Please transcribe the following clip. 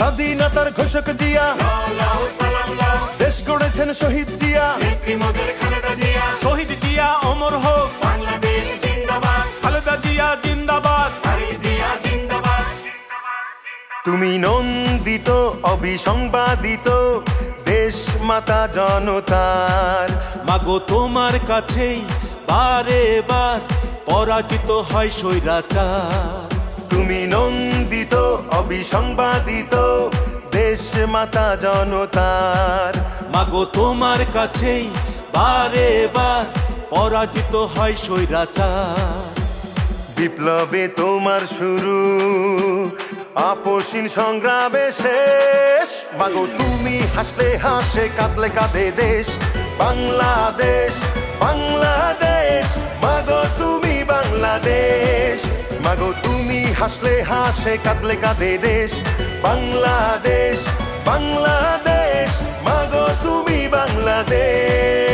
স্বাধীনতার ঘোষক জিয়া, দেশ গড়েছেন শহীদ জিয়া, শহীদ জিয়া অমর হোক, খালেদা জিয়া জিন্দাবাদ। তুমি নন্দিত অবিসংবাদিত দেশ মাতা জনতার। মাগো তোমার কাছেই বারে বার পরাজিত হয় স্বৈরাচার। তুমি নন্দিত অবিসংবাদিত দেশ মাতা জনতার। মাগো তোমার কাছেই বারে বার পরাজিত হয় স্বৈরাচার। বিপ্লবে তোমার শুরু, আপসীন সংগ্রামে শেষ। মাগো তুমি হাসলে হাসে, কাঁদলে কাঁদে দেশ বাংলাদেশ, বাংলাদেশ। মাগো তুমি বাংলাদেশ, মাগো তুমি হাসলে হাসে, কাঁদলে কাঁদে দেশ বাংলাদেশ, বাংলাদেশ। মাগো তুমি বাংলাদেশ।